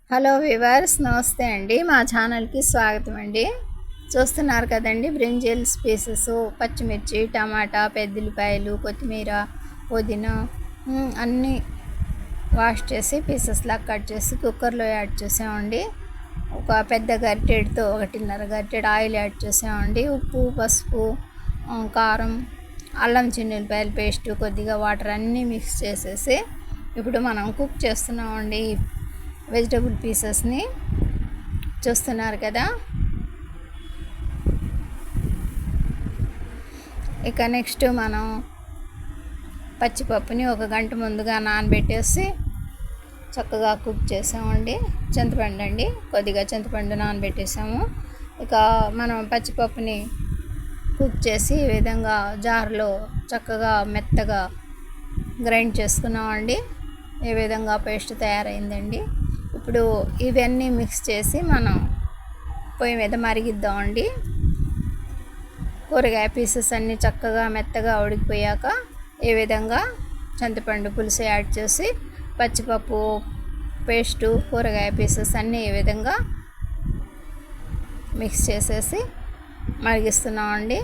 Hello viewers, నమస్తే అండి. మా ఛానల్కి స్వాగతం అండి. చూస్తున్నారు కదండి, బ్రింజల్స్ పీసెస్, పచ్చిమిర్చి, టమాటా, పెద్దలిపాయలు, కొత్తిమీర, పుదీనా అన్నీ వాష్ చేసి పీసెస్లా కట్ చేసి కుక్కర్లో యాడ్ చేసామండి. ఒక పెద్ద గరిటెడ్తో 1.5 గరిటెడ్ ఆయిల్ యాడ్ చేసామండి. ఉప్పు, పసుపు, కారం, అల్లం చిన్నులపాయల పేస్ట్, కొద్దిగా వాటర్ అన్నీ మిక్స్ చేసేసి ఇప్పుడు మనం కుక్ చేస్తున్నామండి. వెజిటబుల్ పీసెస్ని చూస్తున్నారు కదా. ఇక నెక్స్ట్ మనం పచ్చిపప్పుని 1 గంట ముందుగా నానబెట్టేసి చక్కగా కుక్ చేసామండి. చింతపండు అండి, కొద్దిగా చింతపండు నానబెట్టేసాము. ఇక మనం పచ్చిపప్పుని కుక్ చేసి ఈ విధంగా జార్లో చక్కగా మెత్తగా గ్రైండ్ చేసుకున్నామండి. ఈ విధంగా పేస్ట్ తయారైందండి. ఇప్పుడు ఇవన్నీ మిక్స్ చేసి మనం పొయ్యి మీద మరిగిద్దామండి. కూరగాయ పీసెస్ అన్నీ చక్కగా మెత్తగా ఉడికిపోయాక ఈ విధంగా చింతపండు పులుసు యాడ్ చేసి పచ్చిపప్పు పేస్టు, కూరగాయ పీసెస్ అన్నీ ఈ విధంగా మిక్స్ చేసేసి మరిగిస్తున్నామండి.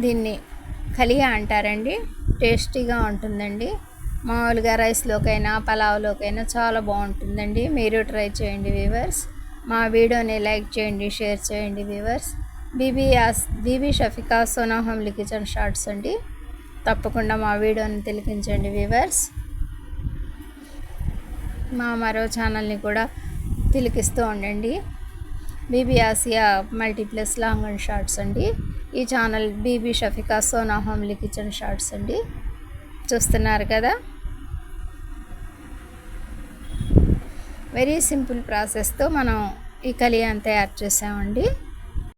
దీన్ని కలియా అంటారండి. టేస్టీగా ఉంటుందండి. మామూలుగా రైస్లోకైనా పలావ్లోకైనా చాలా బాగుంటుందండి. మీరు ట్రై చేయండి వ్యూవర్స్. మా వీడియోని లైక్ చేయండి, షేర్ చేయండి viewers. Bibi Shafika Sona homely kitchen shorts అండి. తప్పకుండా మా వీడియోని తిలకించండి వ్యూవర్స్. మా మరో ఛానల్ని కూడా తిలకిస్తూ ఉండండి. Bibi Asia multi plus long and shorts అండి. ఈ channel Bibi Shafika Sona homely kitchen shorts అండి. చూస్తున్నారు కదా, వెరీ సింపుల్ ప్రాసెస్తో మనం ఈ కలియాని తయారు చేసామండి.